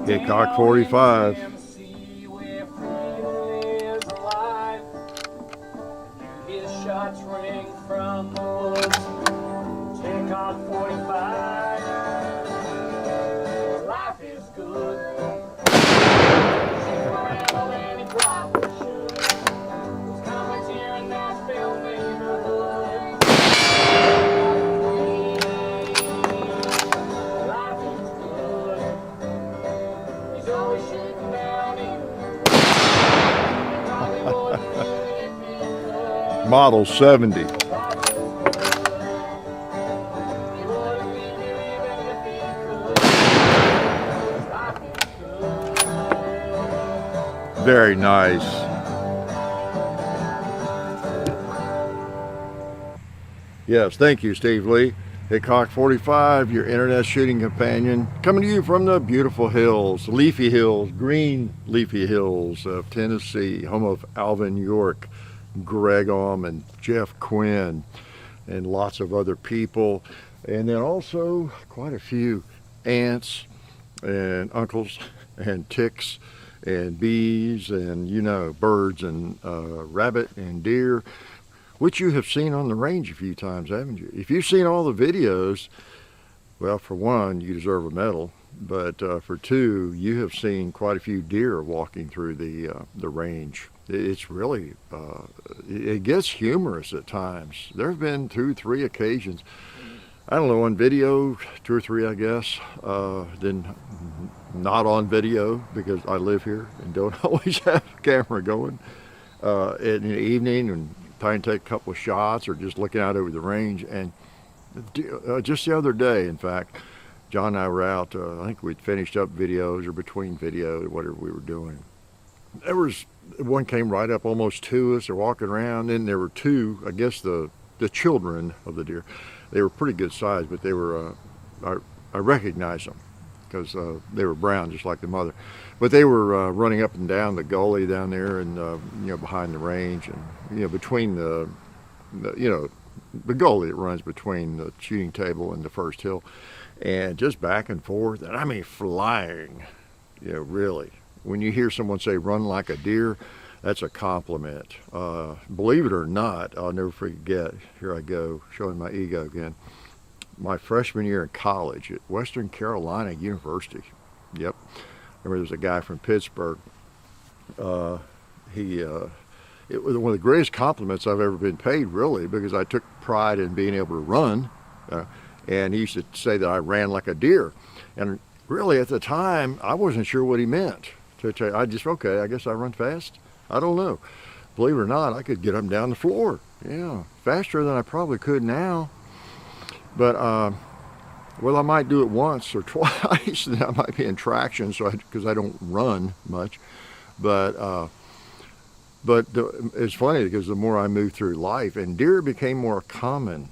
Hickok 45. Shots ring from the woods. Hickok 45. Life is good. She's around and he probably should. There's comments here in Nashville neighborhood. Life is good. He's always shooting down Model 70. Very nice. Yes, thank you, Steve Lee. Hickok 45, your internet shooting companion, coming to you from the beautiful hills, leafy hills, green leafy hills of Tennessee, home of Alvin York, Greg and Jeff Quinn, and lots of other people, and then also quite a few aunts and uncles and ticks and bees and, you know, birds and rabbit and deer, which you have seen on the range a few times, haven't you? If you've seen all the videos, well, for one, you deserve a medal, but for two, you have seen quite a few deer walking through the range. It's really, it gets humorous at times. There have been 2-3 occasions, I don't know, on video, 2 or 3, I guess, then not on video because I live here and don't always have a camera going in the evening and trying to take a couple of shots or just looking out over the range. And just the other day, in fact, John and I were out, I think we'd finished up videos or between videos, whatever we were doing. There was one came right up almost to us. They're walking around, and there were two, I guess the children of the deer. They were pretty good size, but they were, I recognized them because they were brown just like the mother. But they were running up and down the gully down there and, you know, behind the range and, you know, between the gully that runs between the shooting table and the first hill, and just back and forth, and I mean flying, you know, really. When you hear someone say run like a deer, that's a compliment. Believe it or not, I'll never forget, here I go, showing my ego again, my freshman year in college at Western Carolina University. Yep. Remember, there's a guy from Pittsburgh. It was one of the greatest compliments I've ever been paid, really, because I took pride in being able to run. And he used to say that I ran like a deer. And really, at the time, I wasn't sure what he meant. I just, okay, I guess I run fast. I don't know. Believe it or not, I could get up and down the floor. Yeah, faster than I probably could now. But, well, I might do it once or twice, and I might be in traction, so because I don't run much. But it's funny because the more I move through life, and deer became more common,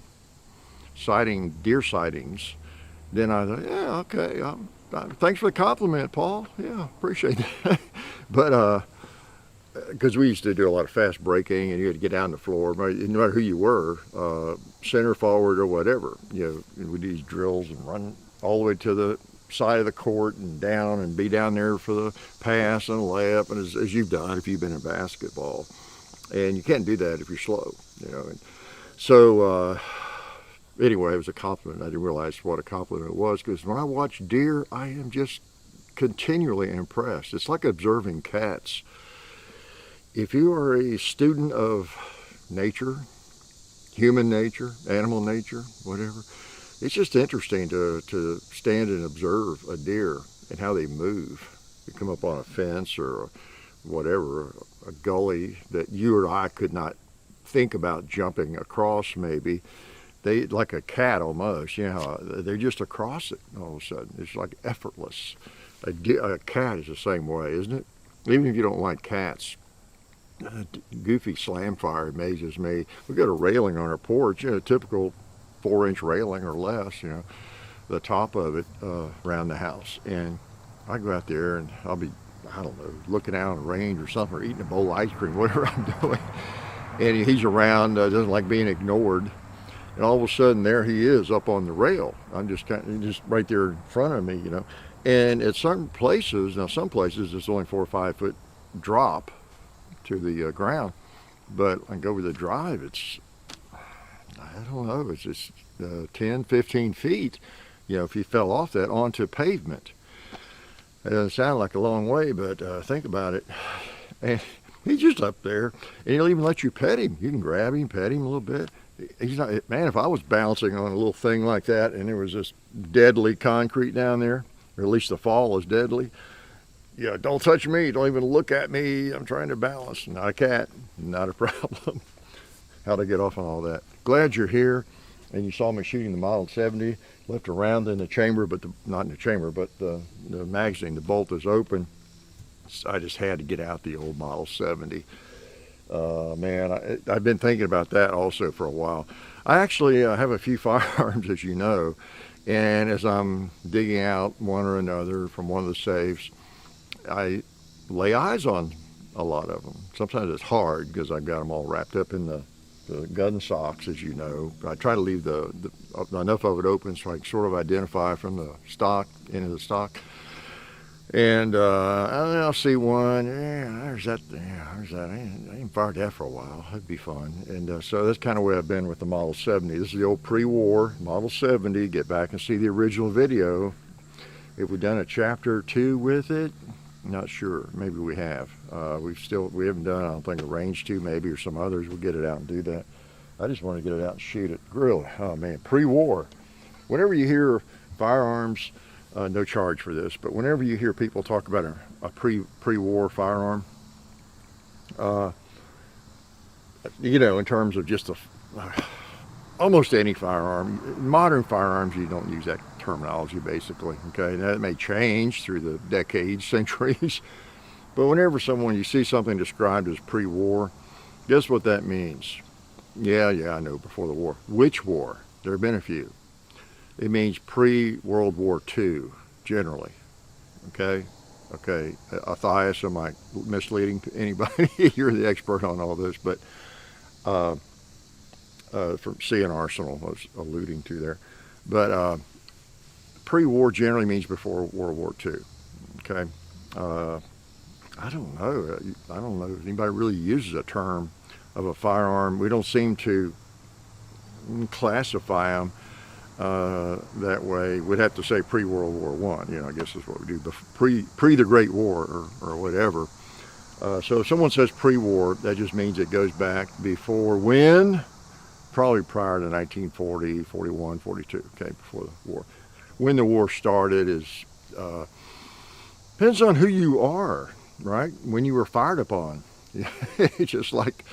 deer sightings, then I thought, yeah, okay, thanks for the compliment, Paul. Yeah, appreciate that. But because we used to do a lot of fast braking, and you had to get down the floor, no matter who you were, center forward or whatever. You know, we do these drills and run all the way to the side of the court and down and be down there for the pass and layup, and as you've done if you've been in basketball. And you can't do that if you're slow, you know. And so anyway, it was a compliment. I didn't realize what a compliment it was, because when I watch deer, I am just continually impressed. It's like observing cats. If you are a student of nature, human nature, animal nature, whatever, it's just interesting to stand and observe a deer and how they move. You come up on a fence or whatever, a gully that you or I could not think about jumping across maybe. They, like a cat almost, you know, they're just across it all of a sudden. It's like effortless. A cat is the same way, isn't it? Even if you don't like cats. Goofy slamfire amazes me. We've got a railing on our porch, you know, typical 4-inch railing or less, you know, the top of it around the house. And I go out there and I'll be, I don't know, looking out on a range or something, or eating a bowl of ice cream, whatever I'm doing. And he's around, doesn't like being ignored. And all of a sudden, there he is up on the rail. I'm just right there in front of me, you know. And at certain places, now some places it's only 4 or 5 foot drop to the ground, but I go over the drive, it's, I don't know, it's just 10, 15 feet, you know, if you fell off that onto pavement. It doesn't sound like a long way, but think about it. And he's just up there, and he'll even let you pet him. You can grab him, pet him a little bit. He's not, man, if I was bouncing on a little thing like that and there was this deadly concrete down there, or at least the fall is deadly, yeah, don't touch me, don't even look at me, I'm trying to balance. Not a cat, not a problem. How to get off on all that. Glad you're here, and you saw me shooting the Model 70. Left a round in the chamber, but not in the chamber, but the magazine, the bolt is open. So I just had to get out the old Model 70. Man, I've been thinking about that also for a while. I actually have a few firearms, as you know, and as I'm digging out one or another from one of the safes, I lay eyes on a lot of them. Sometimes it's hard because I've got them all wrapped up in the gun socks, as you know. I try to leave enough of it open so I can sort of identify from the stock, into the stock. And I'll see one. Yeah, there's that. Yeah, there's that. I ain't fired that for a while. That'd be fun. And so that's kind of where I've been with the Model 70. This is the old pre-war Model 70. Get back and see the original video. If we've done a chapter 2 with it, not sure. Maybe we have. We haven't done, I don't think, a range 2 maybe, or some others. We'll get it out and do that. I just want to get it out and shoot it. Really, oh man, pre-war. Whenever you hear firearms, no charge for this, but whenever you hear people talk about a pre-war firearm, you know, in terms of just almost any firearm, modern firearms, you don't use that terminology basically, okay? That may change through the decades, centuries, but whenever you see something described as pre-war, guess what that means? Yeah, I know, before the war. Which war? There have been a few. It means pre-World War II, generally, okay? Okay, Matthias, am I misleading to anybody? You're the expert on all this, but from Sea and Arsenal, I was alluding to there. But pre-war generally means before World War II, okay? I don't know if anybody really uses a term of a firearm. We don't seem to classify them that way. We'd have to say pre-World War I, you know, I guess is what we do, pre the Great War or whatever. So if someone says pre-war, that just means it goes back before when? Probably prior to 1940, 41, 42, okay, before the war. When the war started is, depends on who you are, right? When you were fired upon. Just like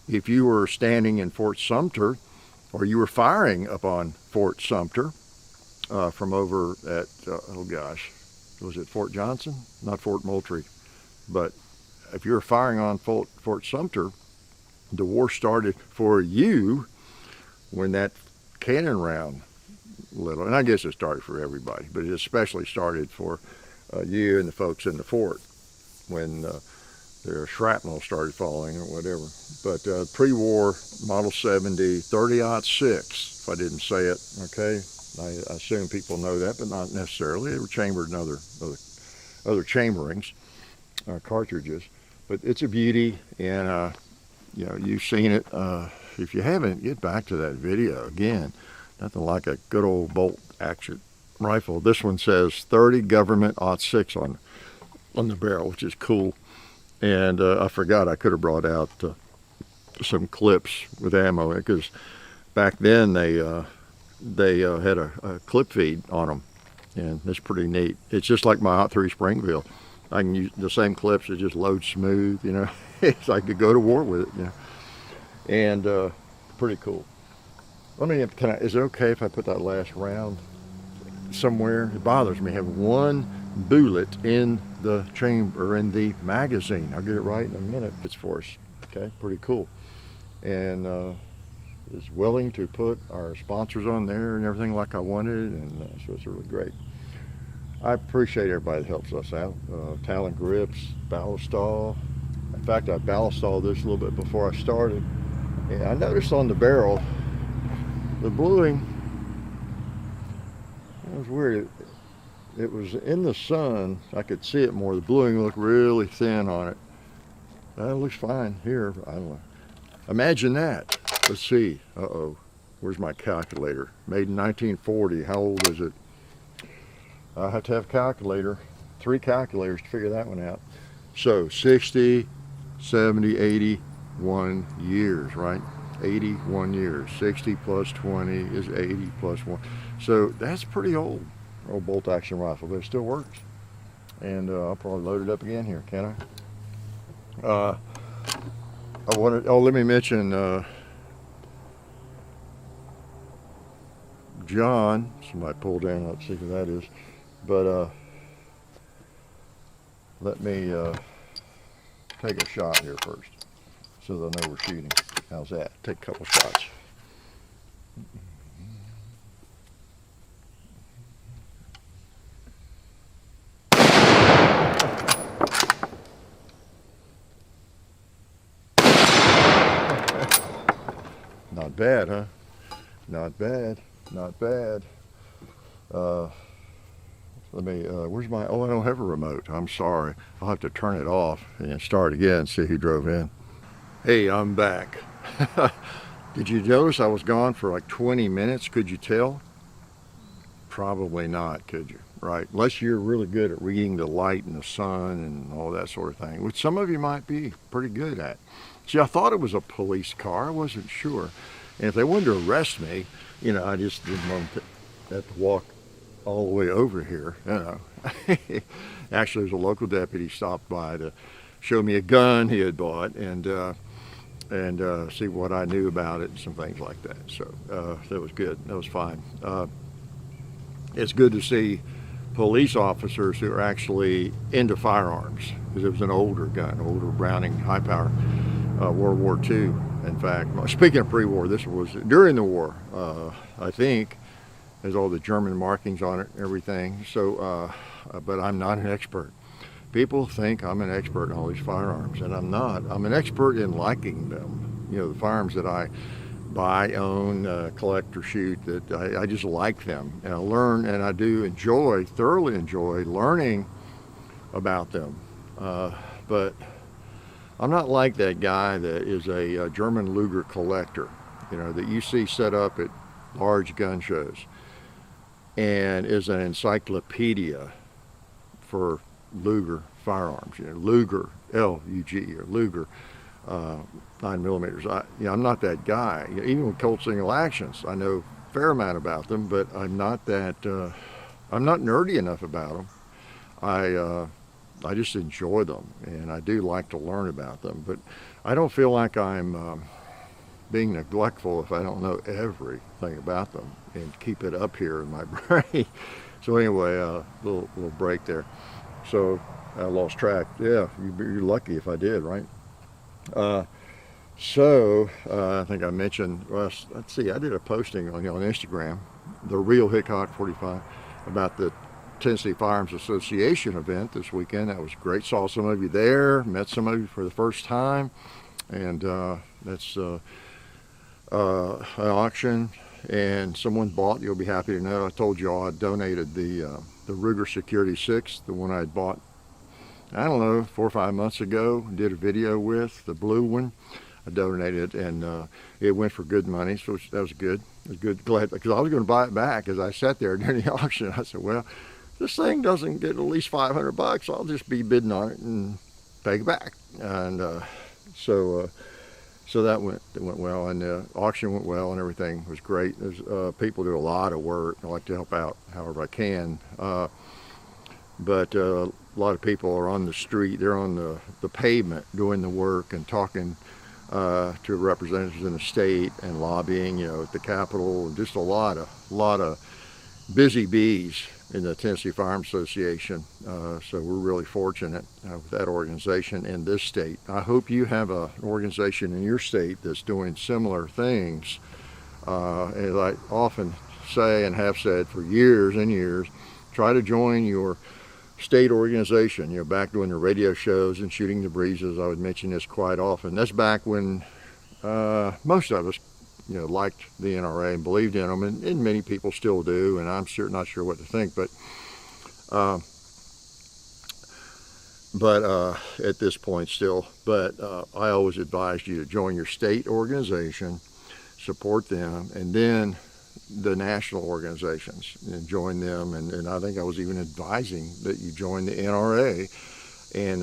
if you were standing in Fort Sumter, or you were firing upon Fort Sumter from over at, oh gosh, was it Fort Johnson? Not Fort Moultrie. But if you were firing on Fort Sumter, the war started for you when that cannon round lit. And I guess it started for everybody, but it especially started for you and the folks in the fort when their shrapnel started falling or whatever. But pre-war Model 70, 30-06, if I didn't say it, okay? I assume people know that, but not necessarily. They were chambered in other chamberings, cartridges. But it's a beauty, and you know, you've seen it. If you haven't, get back to that video. Again, nothing like a good old bolt action rifle. This one says 30 Government /06 on the barrel, which is cool. And I forgot I could have brought out some clips with ammo, because back then they had a clip feed on them, and it's pretty neat. It's just like my .3 Springfield. I can use the same clips. It just loads smooth, you know. It's like I could go to war with it, you know. And pretty cool. Is it okay if I put that last round somewhere? It bothers me having one bullet in the chamber, in the magazine. I'll get it right in a minute. It's for us. Okay, pretty cool. And is willing to put our sponsors on there and everything like I wanted, and so it's really great. I appreciate everybody that helps us out. Talent Grips, Ballistol. In fact, I ballistoled this a little bit before I started. And I noticed on the barrel, the bluing, it was weird. it was in the sun. I could see it more. The bluing looked really thin on it. That looks fine here. I don't know. Imagine that. Let's see. Uh-oh. Where's my calculator? Made in 1940. How old is it? I have to have a calculator. 3 calculators to figure that one out. So 60, 70, 81 years, right? 81 years. 60 plus 20 is 80 plus 1. So that's pretty old bolt action rifle, but it still works. And I'll probably load it up again here, can I? Let me mention John. Somebody pulled in, let's see who that is. But let me take a shot here first so they'll know we're shooting. How's that? Take a couple shots. Not bad, huh? Not bad. Not bad. Where's my, I don't have a remote. I'm sorry. I'll have to turn it off and start again, see who drove in. Hey, I'm back. Did you notice I was gone for like 20 minutes? Could you tell? Probably not, could you? Right? Unless you're really good at reading the light and the sun and all that sort of thing, which some of you might be pretty good at. See, I thought it was a police car. I wasn't sure. And if they wanted to arrest me, you know, I just didn't want to have to walk all the way over here, you know. Actually, there was a local deputy stopped by to show me a gun he had bought and see what I knew about it and some things like that. So that was good. That was fine. It's good to see police officers who are actually into firearms, because it was an older gun, older Browning high power, World War II. In fact, speaking of pre-war, this was during the war, I think. There's all the German markings on it and everything. So, but I'm not an expert. People think I'm an expert in all these firearms, and I'm not. I'm an expert in liking them. You know, the firearms that I buy, own, collect, or shoot, that I just like them. And I learn, and I do enjoy, thoroughly enjoy learning about them. But I'm not like that guy that is a German Luger collector, you know, that you see set up at large gun shows and is an encyclopedia for Luger firearms, you know, Luger, L-U-G, or Luger 9mm. I'm not that guy. Even with Colt single actions, I know a fair amount about them, but I'm not that, I'm not nerdy enough about them. I just enjoy them, and I do like to learn about them, but I don't feel like I'm being neglectful if I don't know everything about them and keep it up here in my brain. So anyway, little break there. So I lost track. Yeah, you're lucky if I did, right? I think I mentioned, well, let's see, I did a posting on Instagram, the real Hickok 45, about the Tennessee Firearms Association event this weekend. That was great. Saw some of you there, met some of you for the first time, and that's an auction, and someone bought. You'll be happy to know, I told you all I donated the Ruger Security 6, the one I had bought, I don't know, 4 or 5 months ago. Did a video with the blue one. I donated it, and it went for good money, so that was good. It was good, glad, because I was going to buy it back. As I sat there during the auction, I said, well, this thing doesn't get at least $500. I'll just be bidding on it and take it back. And so that went well, and the auction went well, and everything was great. There's people do a lot of work. I like to help out however I can, but a lot of people are on the street. They're on the pavement doing the work and talking to representatives in the state and lobbying, you know, at the Capitol, and just a lot of busy bees in the Tennessee Firearms Association. So we're really fortunate with that organization in this state. I hope you have an organization in your state that's doing similar things. As I often say and have said for years and years, try to join your state organization. You know, back doing the radio shows and shooting the breezes, I would mention this quite often. That's back when most of us, you know, liked the NRA and believed in them, and many people still do, and I'm not sure what to think, but But at this point still, but I always advised you to join your state organization, support them, and then the national organizations and join them. And I think I was even advising that you join the NRA and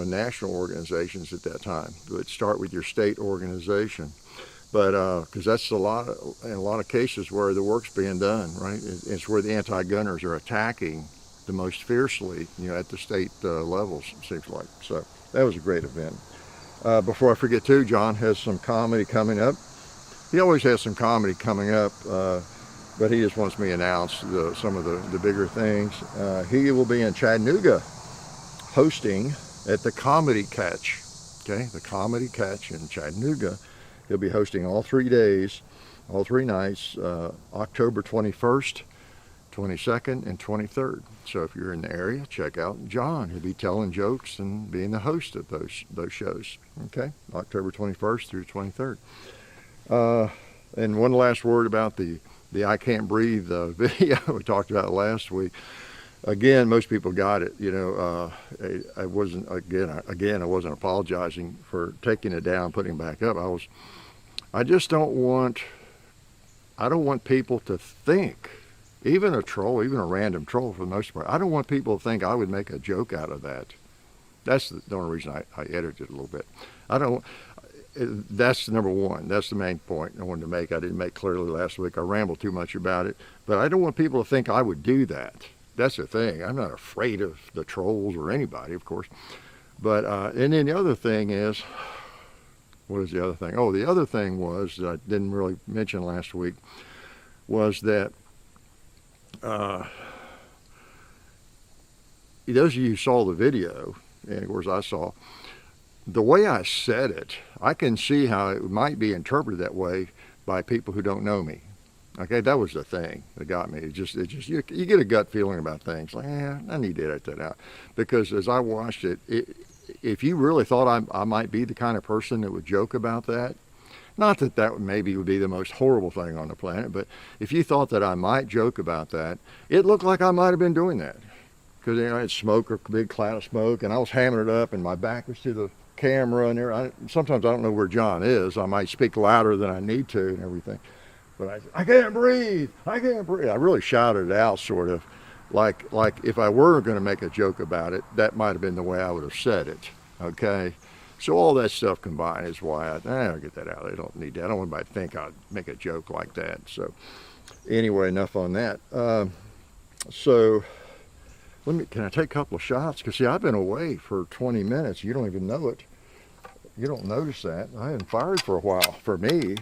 national organizations at that time. But start with your state organization. But because that's in a lot of cases where the work's being done, right? It's where the anti-gunners are attacking the most fiercely, at the state levels, it seems like. So that was a great event. Before I forget too, John has some comedy coming up. He always has some comedy coming up, but he just wants me to announce some of the bigger things. He will be in Chattanooga hosting at the Comedy Catch, okay? The Comedy Catch in Chattanooga. He'll be hosting all 3 days, all 3 nights, October 21st, 22nd, and 23rd. So if you're in the area, check out John. He'll be telling jokes and being the host of those shows. Okay, October 21st through 23rd. And one last word about the I Can't Breathe video we talked about last week. Again, most people got it. I wasn't I wasn't apologizing for taking it down, putting it back up. I don't want people to think. Even a troll, even a random troll for the most part, I don't want people to think I would make a joke out of that. That's the only reason I edited it a little bit. That's number one. That's the main point I wanted to make. I didn't make clearly last week. I rambled too much about it. But I don't want people to think I would do that. That's the thing. I'm not afraid of the trolls or anybody, of course. But, and then the other thing is, what is the other thing? Oh, the other thing was, that I didn't really mention last week, was that those of you who saw the video, and of course I saw, the way I said it, I can see how it might be interpreted that way by people who don't know me. Okay, that was the thing that got me. It just you get a gut feeling about things. Like, I need to edit that out. Because as I watched it, if you really thought I might be the kind of person that would joke about that, not that that maybe would be the most horrible thing on the planet, but if you thought that I might joke about that, it looked like I might have been doing that. Because I had smoke, a big cloud of smoke, and I was hamming it up, and my back was to the camera, and sometimes I don't know where John is. I might speak louder than I need to and everything. But I can't breathe, I can't breathe. I really shouted it out, sort of, like if I were going to make a joke about it, that might have been the way I would have said it, okay? So all that stuff combined is why I'll get that out. I don't need that. I don't want anybody to think I'd make a joke like that. So anyway, enough on that. So can I take a couple of shots? Because see, I've been away for 20 minutes. You don't even know it. You don't notice that. I haven't fired for a while. For me,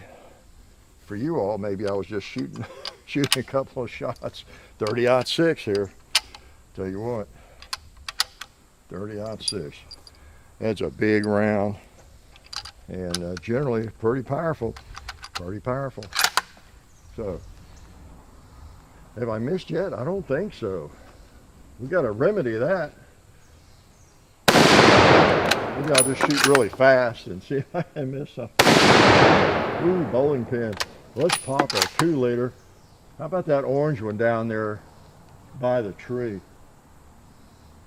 for you all, maybe I was just shooting a couple of shots. 30-06 here. Tell you what, 30-06. That's a big round, and generally pretty powerful. So, have I missed yet? I don't think so. We got to remedy that. Maybe I'll just shoot really fast and see if I can miss something. Ooh, bowling pin. Let's pop a 2-liter. How about that orange one down there by the tree?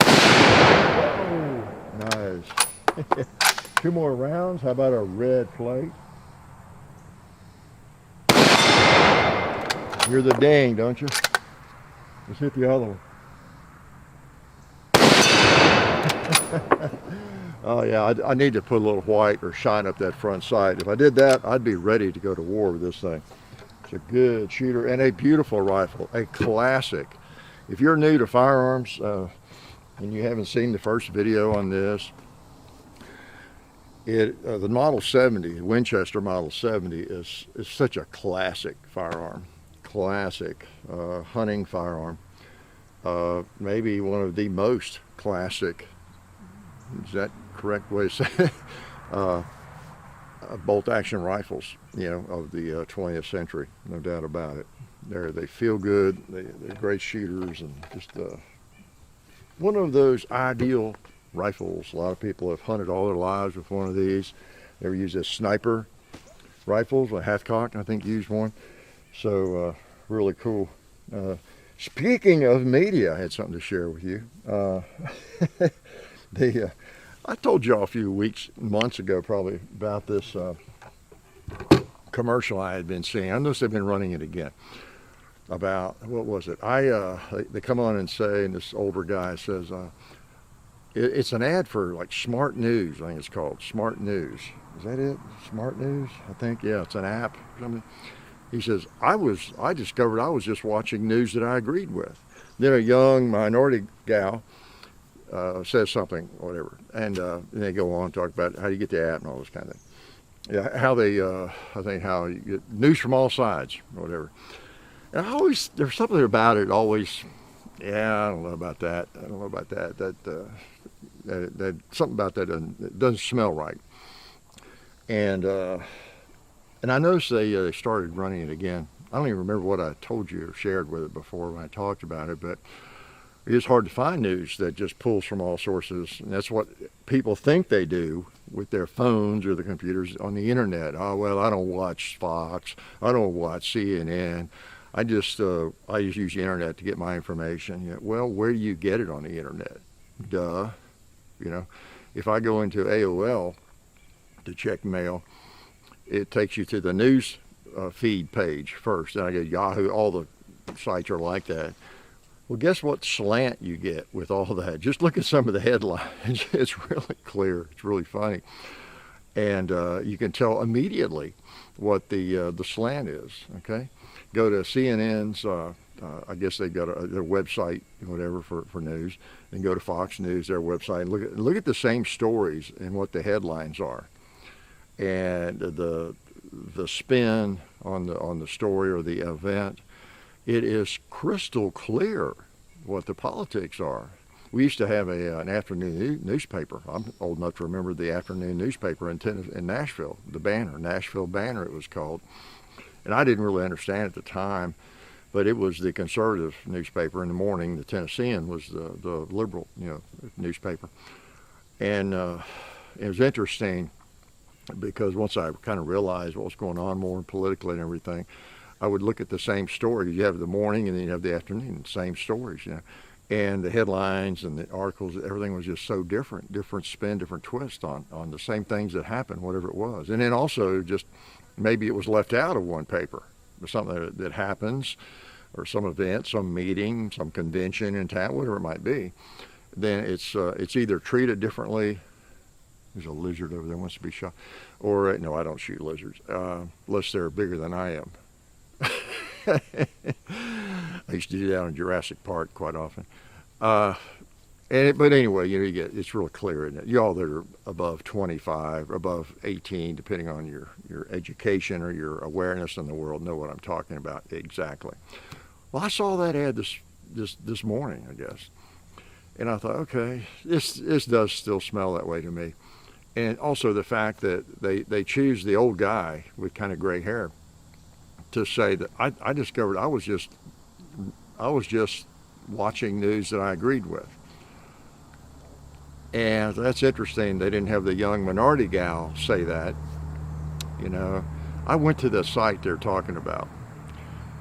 Oh, nice. 2 more rounds. How about a red plate? You're the ding, don't you? Let's hit the other one. Oh yeah, I need to put a little white or shine up that front sight. If I did that, I'd be ready to go to war with this thing. It's a good shooter and a beautiful rifle, a classic. If you're new to firearms and you haven't seen the first video on this, the Model 70, the Winchester Model 70 is such a classic firearm. Classic hunting firearm. Maybe one of the most classic, is that correct way to say it? Bolt action rifles, of the 20th century, no doubt about it. They feel good, they're great shooters, and just one of those ideal rifles. A lot of people have hunted all their lives with one of these. They were used as sniper rifles. Hathcock, I think, used one. So really cool. Speaking of media, I had something to share with you. I told y'all a few months ago, probably, about this commercial I had been seeing. I noticed they've been running it again. About, what was it? They come on and say, and this older guy says, it's an ad for like Smart News. I think it's called Smart News. Is that it? Smart News? I think, yeah, it's an app or something. He says, I discovered I was just watching news that I agreed with. Then a young minority gal says something, whatever, and they go on to talk about how you get the app and all this kind of thing. Yeah, how they, I think how you get news from all sides, or whatever. And there's something about it always, yeah, I don't know about that. I don't know about that. That something about that doesn't smell right. And I noticed they started running it again. I don't even remember what I told you or shared with it before when I talked about it, but it is hard to find news that just pulls from all sources. And that's what people think they do with their phones or the computers on the internet. Oh, well, I don't watch Fox. I don't watch CNN. I just use the internet to get my information. Yeah, well, where do you get it on the internet? Duh. You know, if I go into AOL to check mail, it takes you to the news feed page first. Then I go Yahoo. All the sites are like that. Well, guess what slant you get with all that? Just look at some of the headlines. It's really clear. It's really funny. And you can tell immediately what the slant is, okay? Go to CNN's, I guess they've got their website, whatever, for news. Then go to Fox News, their website, and look at the same stories and what the headlines are. And the spin on the story or the event, it is crystal clear what the politics are. We used to have an afternoon newspaper. I'm old enough to remember the afternoon newspaper in Nashville, the Banner, Nashville Banner it was called. And I didn't really understand at the time, but it was the conservative newspaper in the morning. The Tennessean was the liberal, newspaper. And it was interesting because once I kind of realized what was going on more politically and everything, I would look at the same stories. You have the morning and then you have the afternoon, same stories, And the headlines and the articles, everything was just so different spin, different twist on the same things that happened, whatever it was. And then also just maybe it was left out of one paper, or something that happens, or some event, some meeting, some convention in town, whatever it might be. Then it's either treated differently. There's a lizard over there wants to be shot, or no, I don't shoot lizards unless they're bigger than I am. I used to do that on Jurassic Park quite often. But anyway, you get it's real clear, isn't it? Y'all that are above 25, above 18, depending on your education or your awareness in the world, know what I'm talking about exactly. Well, I saw that ad this morning, I guess, and I thought, okay, this does still smell that way to me. And also the fact that they choose the old guy with kind of gray hair to say that I discovered I was just watching news that I agreed with. And that's interesting. They didn't have the young minority gal say that. I went to the site they're talking about,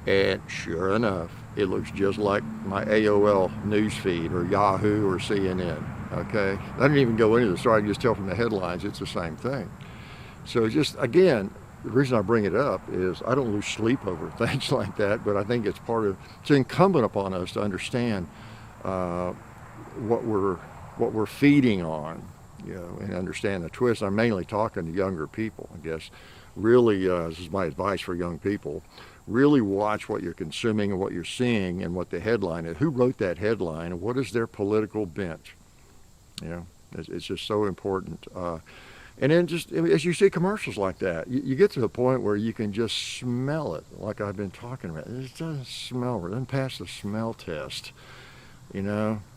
and sure enough, it looks just like my AOL news feed or Yahoo or CNN. Okay, I didn't even go into the story. I can just tell from the headlines it's the same thing. So just again, the reason I bring it up is I don't lose sleep over things like that, but I think it's incumbent upon us to understand what we're feeding on, and understand the twist. I'm mainly talking to younger people, I guess. Really, this is my advice for young people. Really watch what you're consuming and what you're seeing and what the headline is. Who wrote that headline and what is their political bent? It's just so important. And then just as you see commercials like that, you get to the point where you can just smell it, like I've been talking about. It doesn't smell right. It doesn't pass the smell test, So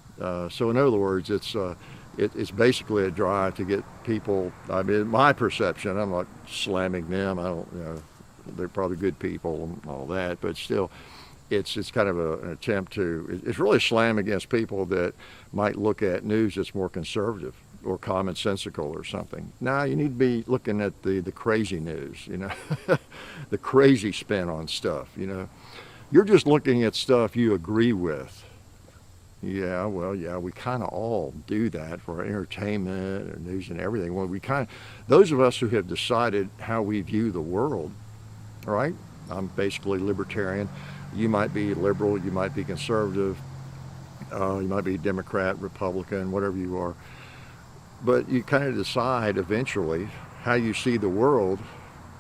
in other words, it's basically a drive to get people. I mean, my perception. I'm not slamming them. I don't. They're probably good people and all that, but still, it's kind of an attempt to. It's really a slam against people that might look at news that's more conservative or commonsensical or something. Now you need to be looking at the crazy news, the crazy spin on stuff, you're just looking at stuff you agree with. Yeah, well, yeah, we kind of all do that for our entertainment and news and everything. Well, those of us who have decided how we view the world, all right? I'm basically libertarian. You might be liberal, you might be conservative, you might be Democrat, Republican, whatever you are. But you kind of decide eventually how you see the world.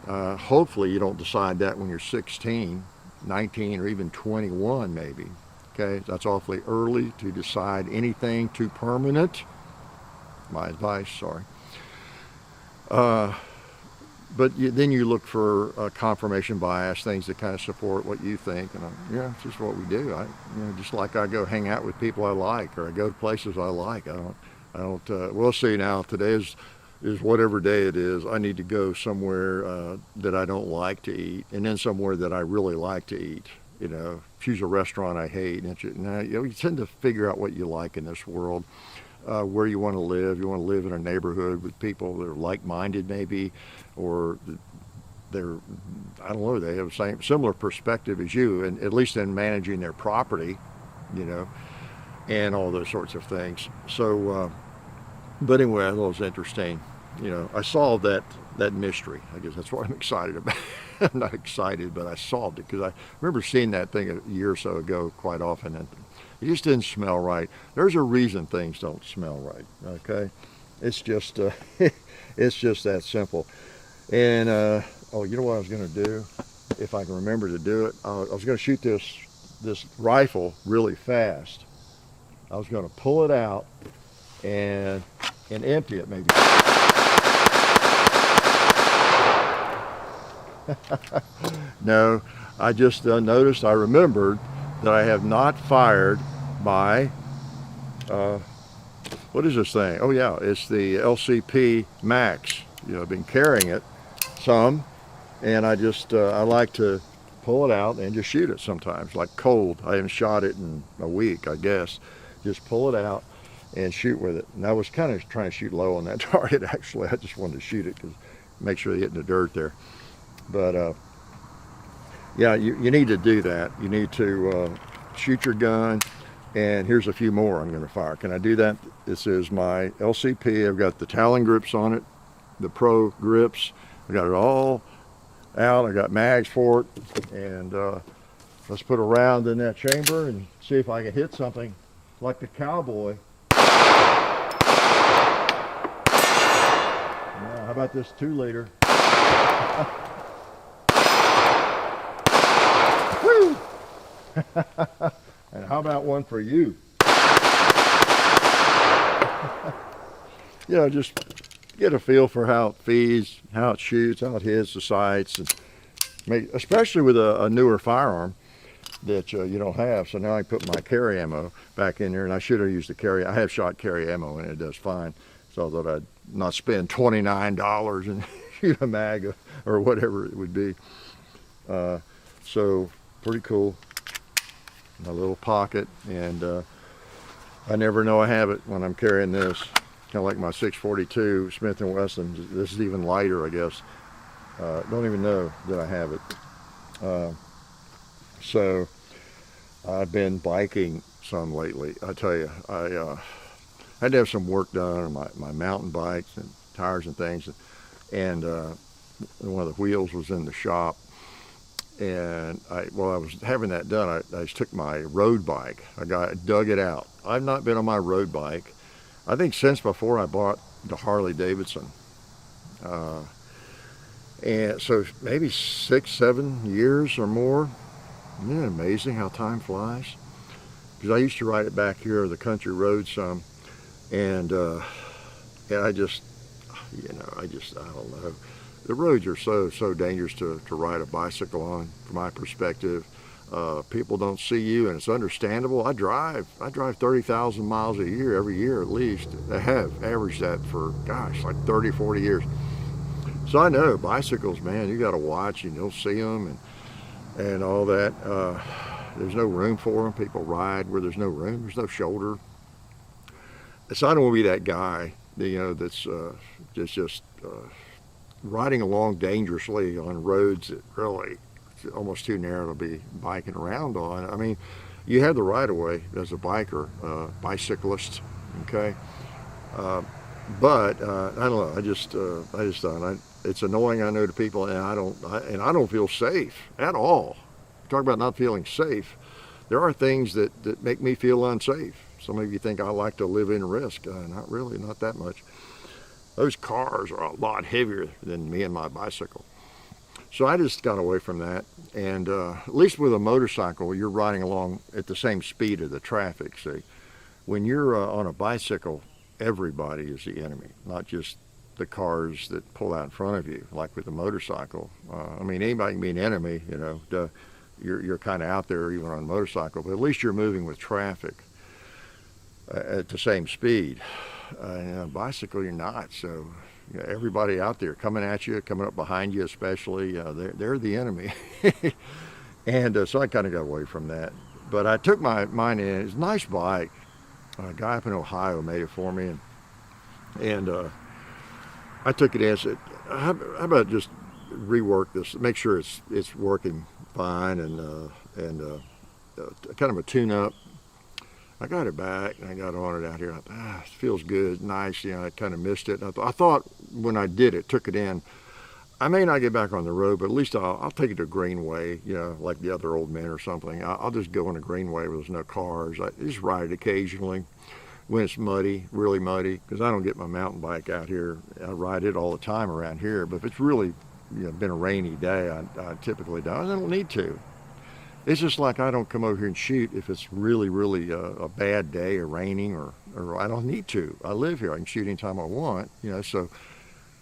Hopefully you don't decide that when you're 16, 19, or even 21 maybe. Okay, that's awfully early to decide anything too permanent. My advice, sorry. But then you look for confirmation bias, things that kind of support what you think, and yeah, it's just what we do. Just like I go hang out with people I like, or I go to places I like. I don't. We'll see now. Today is whatever day it is. I need to go somewhere that I don't like to eat, and then somewhere that I really like to eat. Choose a restaurant I hate. Now, you tend to figure out what you like in this world, where you want to live. You want to live in a neighborhood with people that are like-minded maybe, or they're, I don't know, they have the similar perspective as you, and at least in managing their property, and all those sorts of things. So, but anyway, I thought it was interesting. I solved that mystery. I guess that's what I'm excited about. I'm not excited, but I solved it because I remember seeing that thing a year or so ago quite often, and it just didn't smell right. There's a reason things don't smell right. Okay, it's just it's just that simple. And oh, you know what I was going to do, if I can remember to do it? I was going to shoot this rifle really fast. I was going to pull it out and empty it maybe. No, I just noticed, I remembered that I have not fired my, what is this thing? Oh yeah, it's the LCP Max. I've been carrying it some, and I like to pull it out and just shoot it sometimes, like cold. I haven't shot it in a week, I guess. Just pull it out and shoot with it. And I was kind of trying to shoot low on that target, actually. I just wanted to shoot it because make sure they get in the dirt there. But yeah, you need to do that. You need to shoot your gun, and here's a few more I'm going to fire. Can I do that? This is my LCP. I've got the Talon grips on it, the Pro grips. I got it all out. I got mags for it, and let's put a round in that chamber and see if I can hit something like the cowboy. Now, how about this 2-liter? Woo! And how about one for you? Just get a feel for how it feeds, how it shoots, how it hits the sights, and especially with a newer firearm that you don't have. So now I put my carry ammo back in there, and I should have used the carry. I have shot carry ammo, and it does fine. So I thought I'd not spend $29 and shoot a mag or whatever it would be. So pretty cool. My little pocket, and I never know I have it when I'm carrying this. Kind of like my 642 Smith & Wesson. This is even lighter, I guess. Don't even know that I have it. So I've been biking some lately. I tell you, I had to have some work done on my mountain bikes and tires and things, and one of the wheels was in the shop. And while I was having that done, I just took my road bike. I dug it out. I've not been on my road bike, I think, since before I bought the Harley Davidson. And so maybe 6-7 years or more. Isn't it amazing how time flies? Because I used to ride it back here, the country road some, and I just, I don't know. The roads are so dangerous to ride a bicycle on, from my perspective. People don't see you, and it's understandable. I drive 30,000 miles a year, every year at least. I have averaged that for, gosh, like 30, 40 years. So I know bicycles, man, you got to watch, and you'll see them and all that. There's no room for them. People ride where there's no room. There's no shoulder. So I don't want to be that guy, that's just riding along dangerously on roads that really almost too narrow to be biking around on. I mean, you have the right of way as a biker, bicyclist, okay? But I don't know. I just don't. It's annoying, I know, to people, and I don't feel safe at all. Talk about not feeling safe. There are things that make me feel unsafe. Some of you think I like to live in risk. Not really, not that much. Those cars are a lot heavier than me and my bicycle. So I just got away from that. And at least with a motorcycle, you're riding along at the same speed of the traffic. See, when you're on a bicycle, everybody is the enemy, not just the cars that pull out in front of you, like with a motorcycle. I mean, anybody can be an enemy, you know. You're kind of out there even on a motorcycle, but at least you're moving with traffic at the same speed. And on a bicycle, you're not. So you know, everybody out there coming at you, coming up behind you especially, they're the enemy. And so I kind of got away from that. But I took mine in. It's a nice bike. A guy up in Ohio made it for me, and I took it in and said, how about just rework this, make sure it's working fine, and kind of a tune-up. I got it back, and I got on it out here. I thought, it feels good, nice. You know, I kind of missed it. I thought when I took it in, I may not get back on the road, but at least I'll take it to a greenway, you know, like the other old men or something. I'll just go on a greenway where there's no cars. I just ride it occasionally when it's muddy, really muddy, because I don't get my mountain bike out here. I ride it all the time around here, but if it's really, you know, been a rainy day, I typically don't. I don't need to. It's just like I don't come over here and shoot if it's really, really a bad day or raining, or I don't need to. I live here. I can shoot anytime I want, you know, so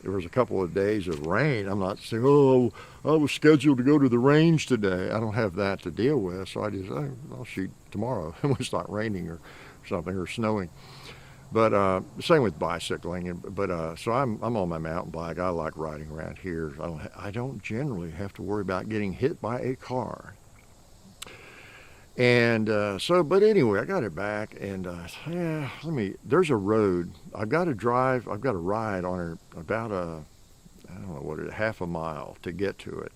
there was a couple of days of rain. I'm not saying, oh, I was scheduled to go to the range today. I don't have that to deal with, so I just, I'll shoot tomorrow when it's not raining or something, or snowing. But same with bicycling. But so I'm on my mountain bike. I like riding around here. I don't generally have to worry about getting hit by a car. And but anyway, I got it back, and there's a road. I've got to ride on about I don't know what it is, half a mile to get to it.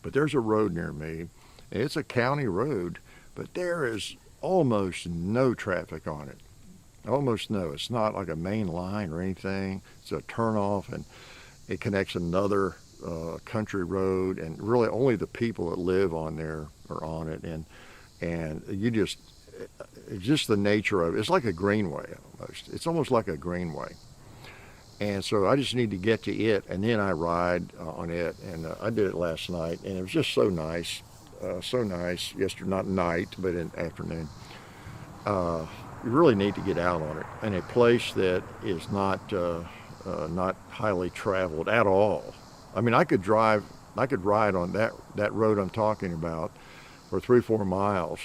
But there's a road near me, and it's a county road, but there is almost no traffic on it. Almost no. It's not like a main line or anything. It's a turnoff, and it connects another country road, and really only the people that live on there are on it, and it's just the nature of it. It's like a greenway almost. It's almost like a greenway. And so I just need to get to it, and then I ride on it, and I did it last night, and it was just so nice. Yesterday, not night, but in afternoon. You really need to get out on it in a place that is not highly traveled at all. I mean, I could ride on that road I'm talking about for 3-4 miles,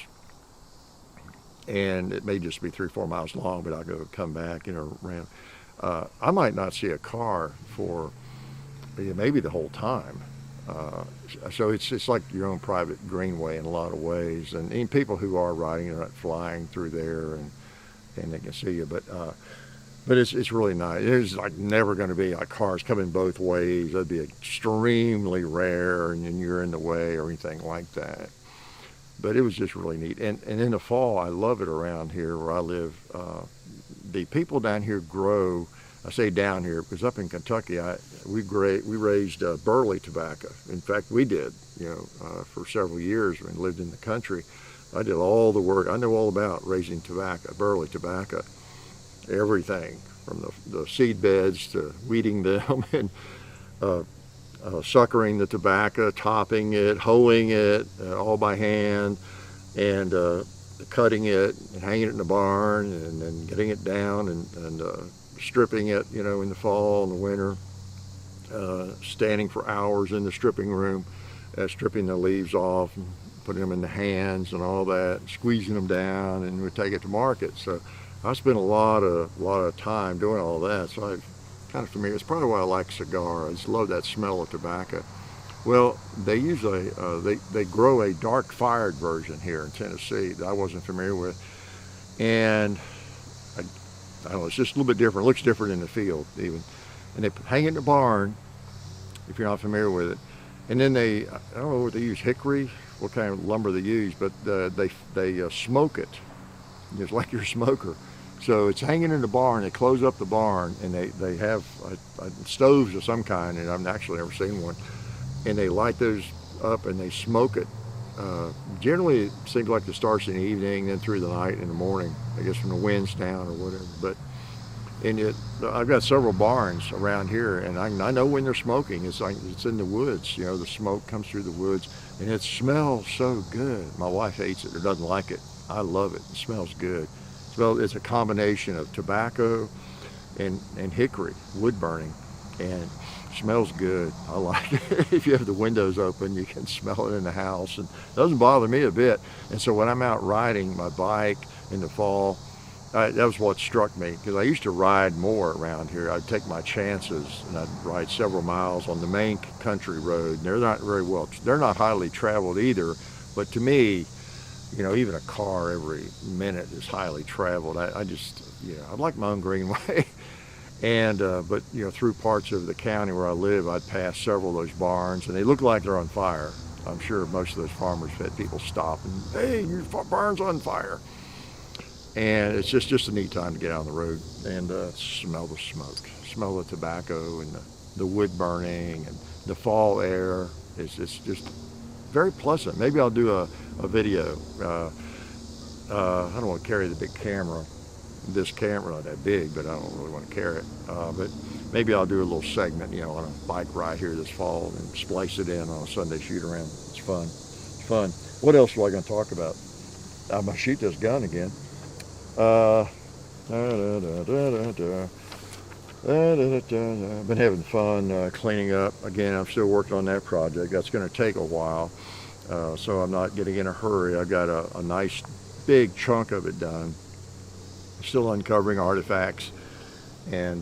and it may just be 3-4 miles long, but I'll come back, you know, around. I might not see a car for maybe the whole time. So it's like your own private greenway in a lot of ways, and people who are riding are not flying through there, and they can see you, but it's really nice. There's like never going to be like cars coming both ways. That'd be extremely rare, and you're in the way or anything like that. But it was just really neat. And in the fall, I love it around here where I live. The people down here grow. I say down here because up in Kentucky, we raised burley tobacco. In fact, we did, you know, for several years when we lived in the country. I did all the work. I know all about raising tobacco, burley tobacco, everything from the seed beds to weeding them and suckering the tobacco, topping it, hoeing it, all by hand, and cutting it and hanging it in the barn, and then getting it down and stripping it, you know, in the fall and the winter, standing for hours in the stripping room, stripping the leaves off and putting them in the hands and all that, squeezing them down, and we take it to market. So I spent a lot of time doing all that, so I'm kind of familiar. It's probably why I like cigar. I just love that smell of tobacco. Well, they usually they grow a dark fired version here in Tennessee that I wasn't familiar with, and I don't know, it's just a little bit different. It looks different in the field even, and they hang it in the barn if you're not familiar with it, And then I don't know what they use, hickory, what kind of lumber they use, but they smoke it. It's like your smoker. So it's hanging in the barn. They close up the barn, and they have stoves of some kind, and I've actually never seen one. And they light those up and they smoke it. Generally, it seems like it starts in the evening, then through the night, in the morning. I guess when the wind's down or whatever. But I've got several barns around here, and I know when they're smoking. It's like it's in the woods. You know, the smoke comes through the woods, and it smells so good. My wife hates it or doesn't like it. I love it. It smells good. It's a combination of tobacco and hickory, wood burning, and it smells good. I like it. If you have the windows open, you can smell it in the house, and it doesn't bother me a bit. And so when I'm out riding my bike in the fall, that was what struck me, because I used to ride more around here. I'd take my chances, and I'd ride several miles on the main country road. And they're not highly traveled either, but to me, you know, even a car every minute is highly traveled. I like my own greenway. And, but, you know, through parts of the county where I live, I'd pass several of those barns, and they look like they're on fire. I'm sure most of those farmers had people stop and, hey, your barn's on fire. And it's just a neat time to get out on the road and smell the smoke, smell the tobacco and the wood burning and the fall air. It's just very pleasant. Maybe I'll do a video. I don't want to carry the big camera. This camera not that big, but I don't really want to carry it. But maybe I'll do a little segment, you know, on a bike ride here this fall and splice it in on a Sunday shoot around. It's fun. It's fun. What else am I going to talk about? I'm going to shoot this gun again. I've been having fun cleaning up. Again, I'm still working on that project. That's going to take a while, so I'm not getting in a hurry. I've got a nice big chunk of it done. Still uncovering artifacts and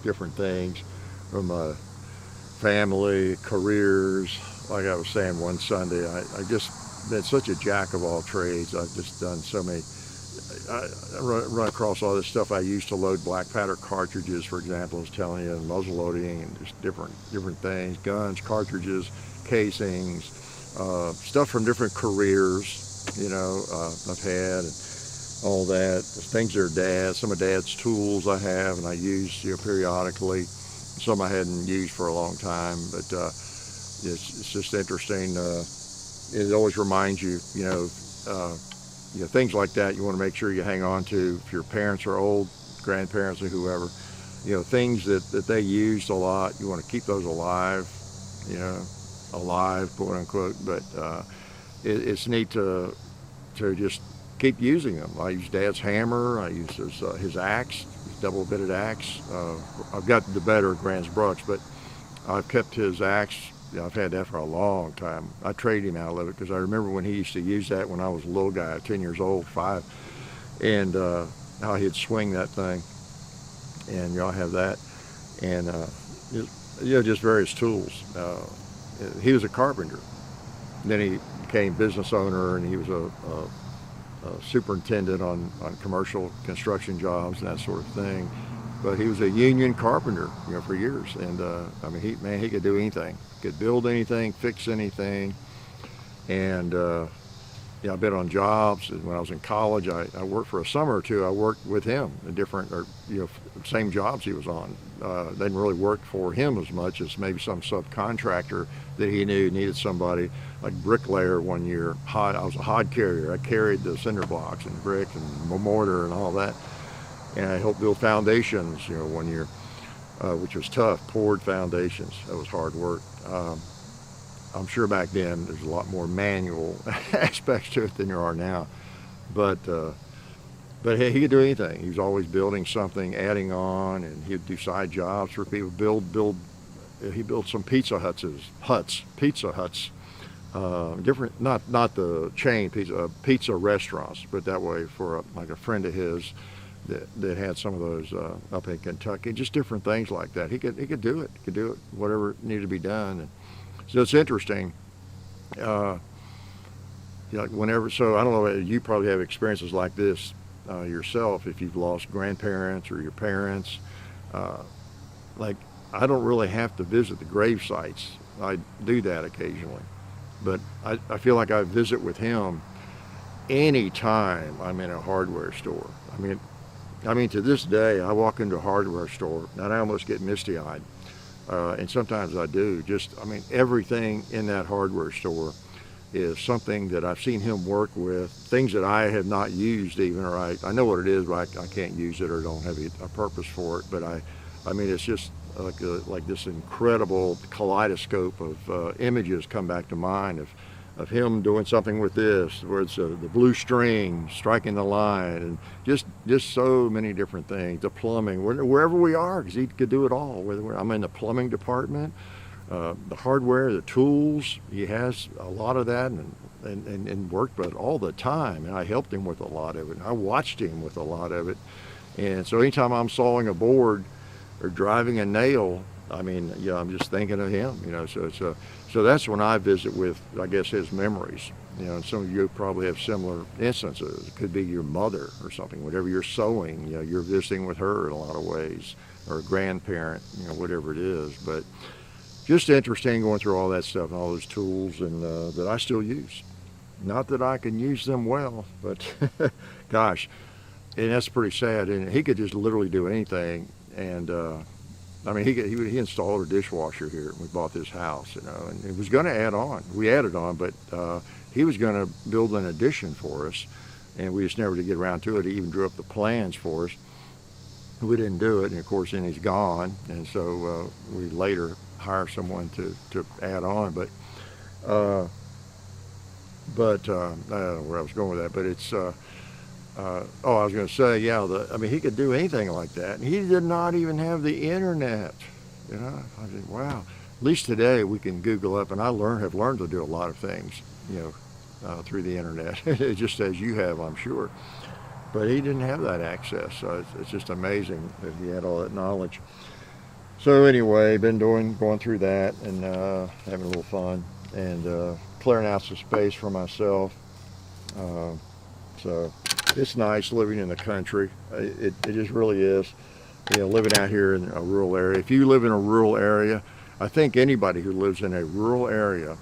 different things from family, careers. Like I was saying one Sunday, I just been such a jack of all trades. I've just done so many. I run across all this stuff I used to load black powder cartridges, for example, I was telling you, and muzzle loading and just different things, guns, cartridges, casings, stuff from different careers, you know, I've had, and all that. Things that are some of Dad's tools I have and I use, you know, periodically. Some I hadn't used for a long time, but it's just interesting. It always reminds you, you know, things like that you want to make sure you hang on to. If your parents are old, grandparents or whoever, you know, things that they used a lot, you want to keep those alive, you know, alive, quote unquote. But it's neat to just keep using them. I use Dad's hammer. I use his axe, his double-bitted axe. I've got the better Grant's Brooks, but I've kept his axe. I've had that for a long time. I traded him out of it because I remember when he used to use that when I was a little guy, 10 years old, 5, and how he'd swing that thing. And you know, I have that, and you know, just various tools. He was a carpenter. And then he became business owner, and he was a superintendent on commercial construction jobs and that sort of thing. But he was a union carpenter, you know, for years. And I mean, he could do anything. Could build anything, fix anything. And yeah, I've been on jobs. And when I was in college, I worked for a summer or two. I worked with him in different, or you know, same jobs he was on. Didn't really work for him as much as maybe some subcontractor that he knew needed somebody, like bricklayer one year. I was a hod carrier. I carried the cinder blocks and brick and mortar and all that. And I helped build foundations, you know, one year, which was tough. Poured foundations. That was hard work. I'm sure back then there's a lot more manual aspects to it than there are now. But hey, he could do anything. He was always building something, adding on, and he'd do side jobs for people. He built some pizza huts, different, not the chain pizza restaurants, but that way for like a friend of his that had some of those up in Kentucky, just different things like that. He could do it. He could do it, whatever needed to be done. And so it's interesting. Like whenever, so I don't know, you probably have experiences like this yourself if you've lost grandparents or your parents. Like I don't really have to visit the grave sites. I do that occasionally, but I feel like I visit with him anytime I'm in a hardware store. I mean, to this day, I walk into a hardware store and I almost get misty-eyed, and sometimes I do. I mean, everything in that hardware store is something that I've seen him work with, things that I have not used even, or I know what it is, but I can't use it or don't have a purpose for it. But I mean, it's just like this incredible kaleidoscope of images come back to mind of him doing something with this, where it's the blue string striking the line, and just so many different things. The plumbing, wherever we are, because he could do it all. Whether I'm in the plumbing department, the hardware, the tools, he has a lot of that, and worked with it all the time. And I helped him with a lot of it. And I watched him with a lot of it. And so anytime I'm sawing a board or driving a nail, I mean, yeah, I'm just thinking of him, you know. So that's when I visit with, I guess, his memories. You know, and some of you probably have similar instances. It could be your mother or something. Whatever you're sewing, you know, you're visiting with her in a lot of ways, or a grandparent, you know, whatever it is. But just interesting going through all that stuff and all those tools, and that I still use. Not that I can use them well, but gosh, and that's pretty sad. And he could just literally do anything. And I mean, he installed a dishwasher here when we bought this house, you know, and it was going to add on. We added on, but he was going to build an addition for us, and we just never did get around to it. He even drew up the plans for us. We didn't do it, and of course, then he's gone, and so we later hire someone to add on. But I don't know where I was going with that, but it's. I was going to say, yeah, I mean, he could do anything like that. And he did not even have the internet, you know. I said, wow. At least today we can Google up, and I have learned to do a lot of things, you know, through the internet, just as you have, I'm sure. But he didn't have that access, so it's just amazing that he had all that knowledge. So anyway, been going through that and having a little fun, and clearing out some space for myself. So it's nice living in the country. It just really is. You know, living out here in a rural area. If you live in a rural area, I think anybody who lives in a rural area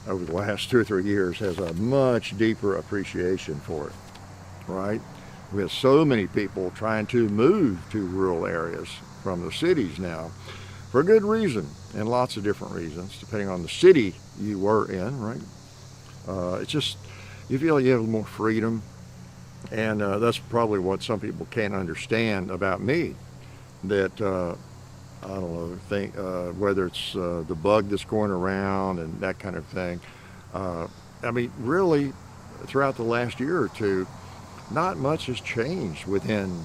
over the last 2 or 3 years has a much deeper appreciation for it, right? We have so many people trying to move to rural areas from the cities now for a good reason, and lots of different reasons, depending on the city you were in, right? It's just, you feel you have more freedom. And that's probably what some people can't understand about me, that I don't know, think whether it's the bug that's going around and that kind of thing. I mean, really, throughout the last year or two, not much has changed within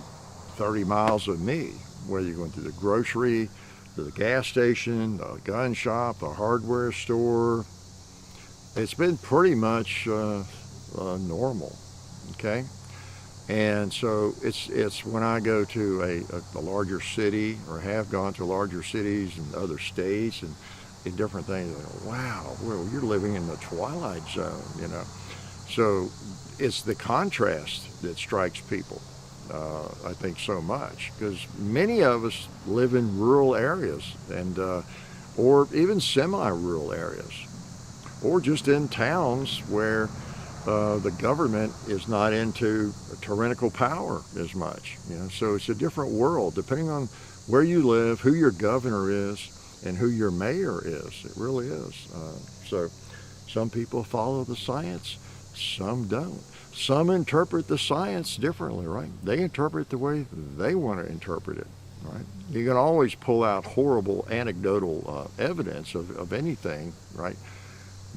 30 miles of me, whether you're going to the grocery, to the gas station, the gun shop, the hardware store. It's been pretty much normal, okay? And so it's when I go to a larger city, or have gone to larger cities in other states and in different things, I go, wow, well, you're living in the twilight zone, you know. So it's the contrast that strikes people, I think, so much, because many of us live in rural areas, and or even semi-rural areas, or just in towns where the government is not into tyrannical power as much, you know. So it's a different world depending on where you live, who your governor is, and who your mayor is. It really is. So some people follow the science, some don't. Some interpret the science differently, right? They interpret the way they want to interpret it, right? You can always pull out horrible anecdotal evidence of anything, right?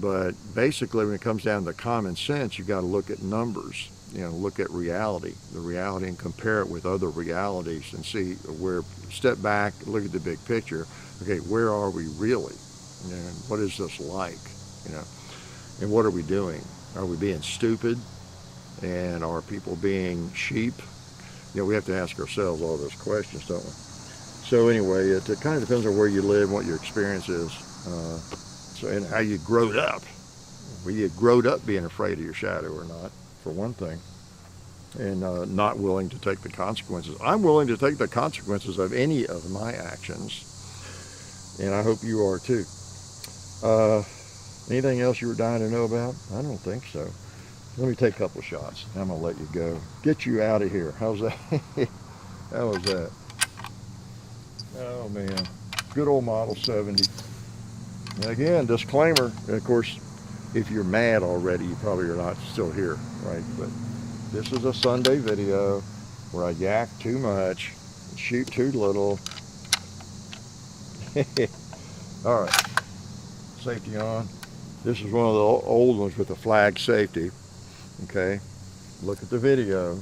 But basically, when it comes down to common sense, you got to look at numbers, you know, look at reality, and compare it with other realities, and see where, step back, look at the big picture. Okay, where are we really? And what is this like? You know, and what are we doing? Are we being stupid? And are people being sheep? You know, we have to ask ourselves all those questions, don't we? So anyway, it kind of depends on where you live, what your experience is. And how you growed up. Whether you growed up being afraid of your shadow or not, for one thing, and not willing to take the consequences. I'm willing to take the consequences of any of my actions, and I hope you are too. Anything else you were dying to know about? I don't think so. Let me take a couple shots. I'm gonna let you go. Get you out of here. How's that? How was that? Oh man, good old Model 70. And again, disclaimer. Of course, if you're mad already, you probably are not still here, right? But this is a Sunday video where I yak too much, shoot too little. All right, safety on. This is one of the old ones with the flag safety. Okay, look at the video.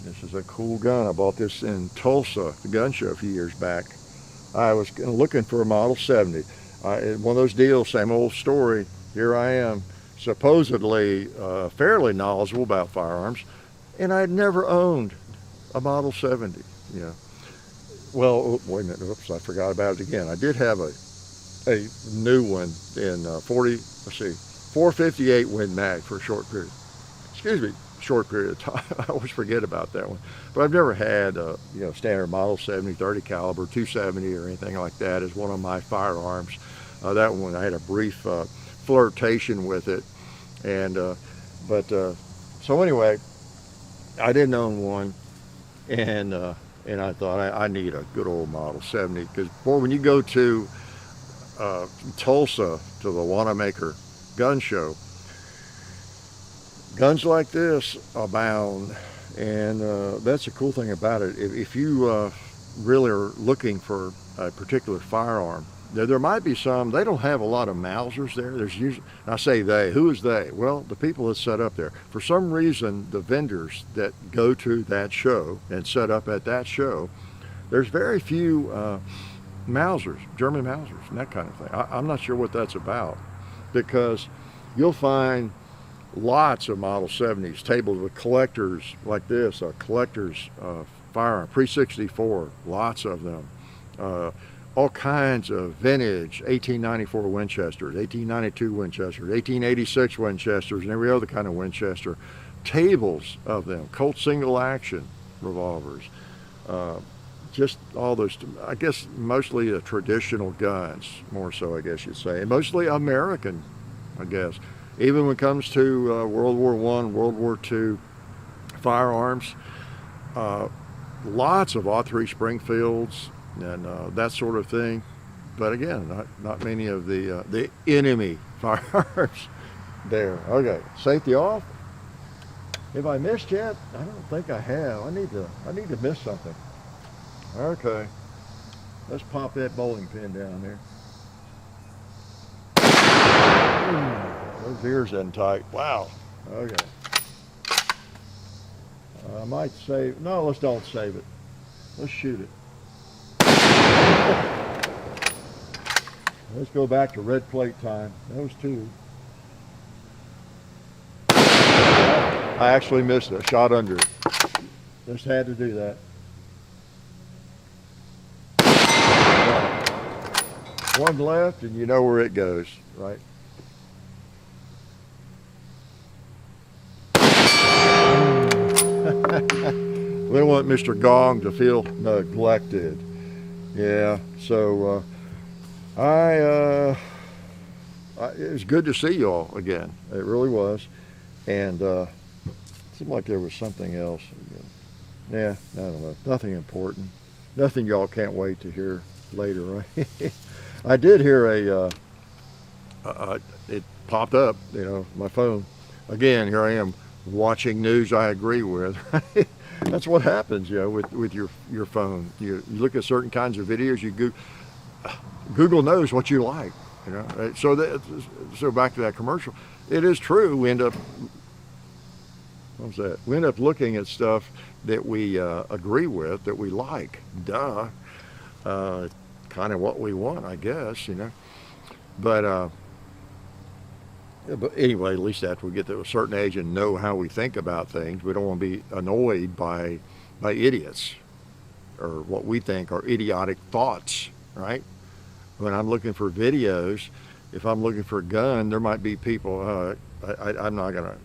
This is a cool gun. I bought this in Tulsa, the gun show a few years back. I was looking for a Model 70. One of those deals, same old story. Here I am, supposedly fairly knowledgeable about firearms, and I'd never owned a Model 70. Yeah. Well, wait a minute. Oops, I forgot about it again. I did have a new one in 458 Win Mag for a short period. Excuse me, short period of time. I always forget about that one. But I've never had a standard Model 70, 30 caliber, 270 or anything like that as one of my firearms. That one, I had a brief flirtation with it, and so anyway, I didn't own one, and I thought I need a good old Model 70 because boy, when you go to Tulsa to the Wanamaker gun show, guns like this abound, and that's the cool thing about it. If you really are looking for a particular firearm, there might be some. They don't have a lot of Mausers there. There's usually, I say they. Who is they? Well, the people that set up there. For some reason, the vendors that go to that show and set up at that show, there's very few Mausers, German Mausers, and that kind of thing. I'm not sure what that's about, because you'll find lots of Model 70s tabled with collectors like this, collectors firearm, pre-64, lots of them. All kinds of vintage 1894 Winchesters, 1892 Winchesters, 1886 Winchesters, and every other kind of Winchester. Tables of them, Colt single action revolvers. Just all those, I guess, mostly the traditional guns, more so, I guess you'd say, and mostly American, I guess. Even when it comes to World War I, World War II firearms, lots of .03 Springfields and that sort of thing. But again, not many of the enemy firearms there. Okay, safety off. Have I missed yet? I don't think I have. I need to miss something. Okay, let's pop that bowling pin down there. Those ears in tight. Wow. Okay. I might save. No, let's don't save it. Let's shoot it. Let's go back to red plate time. Those two. I actually missed it. Shot under it. Just had to do that. One left, and you know where it goes, right? We don't want Mr. Gong to feel neglected. Yeah, so it was good to see y'all again. It really was. And it seemed like there was something else. Yeah, I don't know. Nothing important. Nothing y'all can't wait to hear later, right? I did hear it popped up, my phone. Again, here I am watching news I agree with. That's what happens, with your phone. You look at certain kinds of videos. Google knows what you like, So back to that commercial. It is true. We end up looking at stuff that we agree with, that we like. Duh. Kind of what we want, I guess, But anyway, at least after we get to a certain age and know how we think about things, we don't want to be annoyed by idiots or what we think are idiotic thoughts, right? When I'm looking for videos, if I'm looking for a gun, there might be people, I'm not gonna,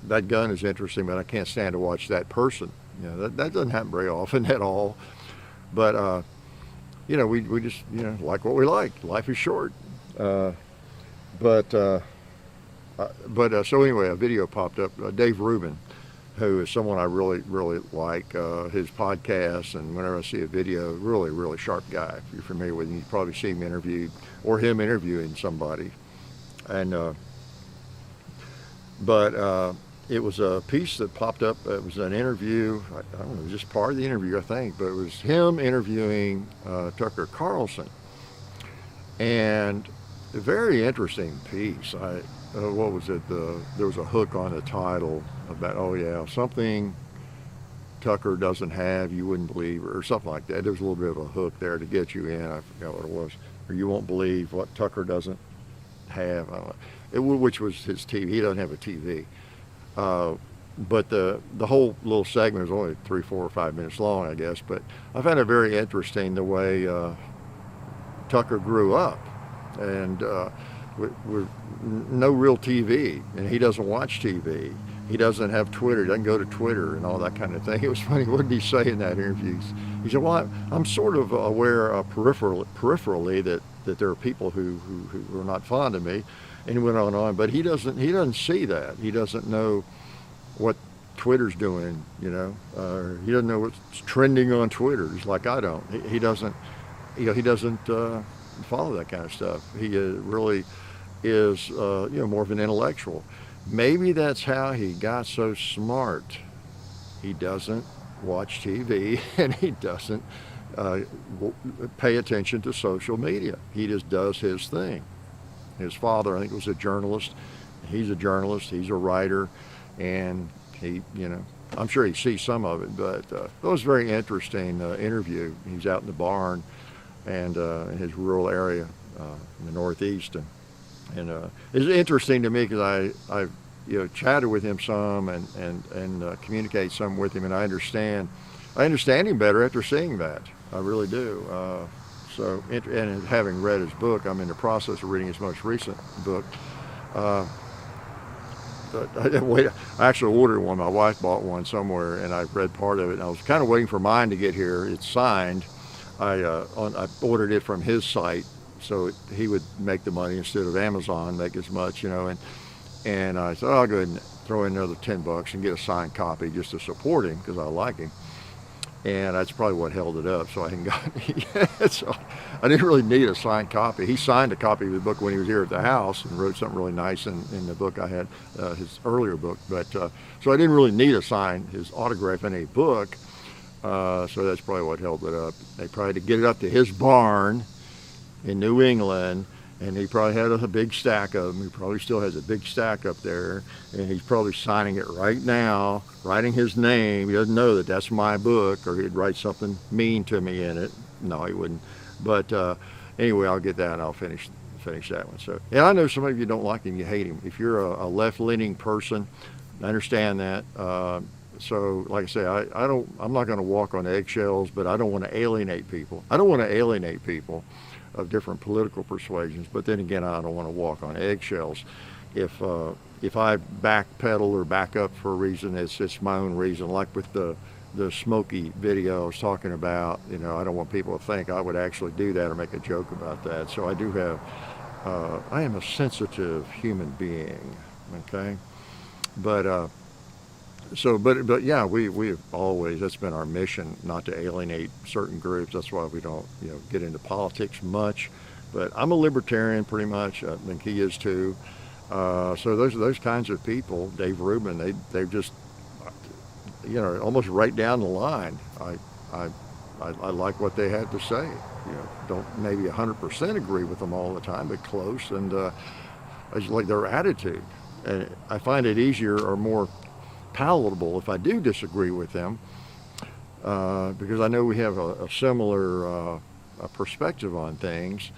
that gun is interesting, but I can't stand to watch that person. That doesn't happen very often at all. But we just, like what we like. Life is short. Uh, so anyway, a video popped up. Dave Rubin, who is someone I really, really like, his podcast, and whenever I see a video, really, really sharp guy. If you're familiar with him, you probably see him interviewed, or him interviewing somebody. And it was a piece that popped up. It was an interview. I don't know, it was just part of the interview, I think, but it was him interviewing Tucker Carlson. And a very interesting piece. What was it? There was a hook on the title about, something Tucker doesn't have you wouldn't believe, or something like that. There was a little bit of a hook there to get you in. I forgot what it was. Or you won't believe what Tucker doesn't have. I don't know. Which was his TV. He doesn't have a TV. But the whole little segment was only 3, 4, or 5 minutes long, I guess. But I found it very interesting the way Tucker grew up, and with no real TV, and he doesn't watch TV. He doesn't have Twitter. He doesn't go to Twitter and all that kind of thing. It was funny. What did he say in that interview? He said, "Well, I'm sort of aware peripherally that there are people who are not fond of me," and he went on. But he doesn't see that. He doesn't know what Twitter's doing. He doesn't know what's trending on Twitter. Just like I don't. He doesn't. He doesn't follow that kind of stuff. He really is more of an intellectual. Maybe that's how he got so smart. He doesn't watch TV, and he doesn't pay attention to social media. He just does his thing. His father, I think, was a journalist. He's a journalist. He's a writer, and he, I'm sure he sees some of it. But it was a very interesting interview. He's out in the barn, and in his rural area in the Northeast, and it's interesting to me because I've chatted with him some and communicate some with him, and I understand him better after seeing that. I really do. And having read his book, I'm in the process of reading his most recent book. But I actually ordered one. My wife bought one somewhere, and I read part of it. And I was kind of waiting for mine to get here. It's signed. I ordered it from his site, so he would make the money instead of Amazon make as much, And I said, I'll go ahead and throw in another $10 and get a signed copy just to support him because I like him. And that's probably what held it up, so I hadn't got it yet. So I didn't really need a signed copy. He signed a copy of the book when he was here at the house and wrote something really nice in the book I had, his earlier book. But so I didn't really need his autograph in a book. So that's probably what held it up. They probably had to get it up to his barn in New England, and he probably had a big stack of them. He probably still has a big stack up there, and he's probably signing it right now, writing his name. He doesn't know that that's my book, or he'd write something mean to me in it. No, he wouldn't. But anyway, I'll get that, and I'll finish that one. So, and I know some of you don't like him, you hate him. If you're a left-leaning person, I understand that. So, like I say, I'm not going to walk on eggshells, but I don't want to alienate people. I don't want to alienate people of different political persuasions, but then again, I don't want to walk on eggshells. If I backpedal or back up for a reason, it's my own reason. Like with the Smokey video I was talking about, I don't want people to think I would actually do that or make a joke about that. So I am a sensitive human being, okay? But yeah, we've always, that's been our mission, not to alienate certain groups. That's why we don't, get into politics much. But I'm a libertarian pretty much. I think he is too. So those kinds of people, Dave Rubin, they're just, almost right down the line. I like what they had to say. Don't maybe 100% agree with them all the time, but close. And I just like their attitude. And I find it easier or more palatable if I do disagree with them, because I know we have a similar perspective on things,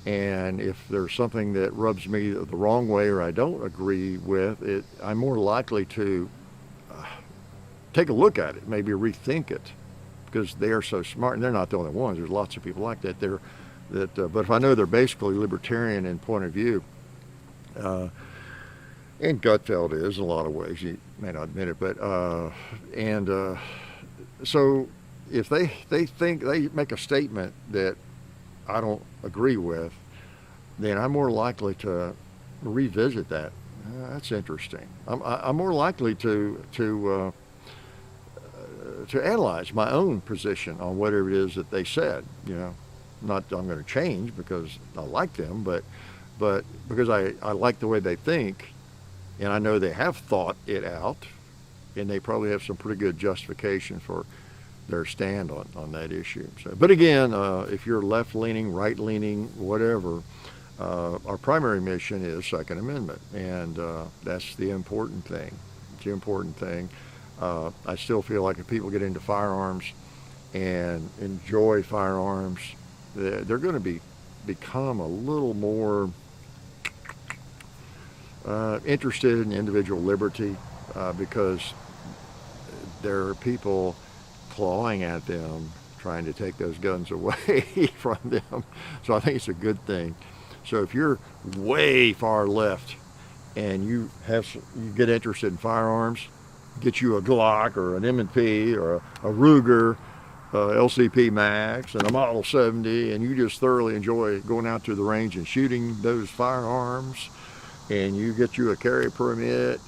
and if there's something that rubs me the wrong way or I don't agree with it, I'm more likely to take a look at it, maybe rethink it, because they are so smart, and they're not the only ones. There's lots of people like that. But if I know they're basically libertarian in point of view, and Gutfeld is in a lot of ways, you may not admit it, but so if they think they make a statement that I don't agree with, then I'm more likely to revisit that. That's interesting. I'm more likely to analyze my own position on whatever it is that they said. Not that I'm going to change because I like them, but because I like the way they think, and I know they have thought it out, and they probably have some pretty good justification for their stand on that issue. So, but again, if you're left-leaning, right-leaning, whatever, our primary mission is Second Amendment, and that's the important thing. It's the important thing. I still feel like if people get into firearms and enjoy firearms, they're going to become a little more interested in individual liberty, because there are people clawing at them, trying to take those guns away from them. So I think it's a good thing. So if you're way far left and you get interested in firearms, get you a Glock or an M&P or a Ruger, LCP Max and a Model 70, and you just thoroughly enjoy going out to the range and shooting those firearms, and you get you a carry permit,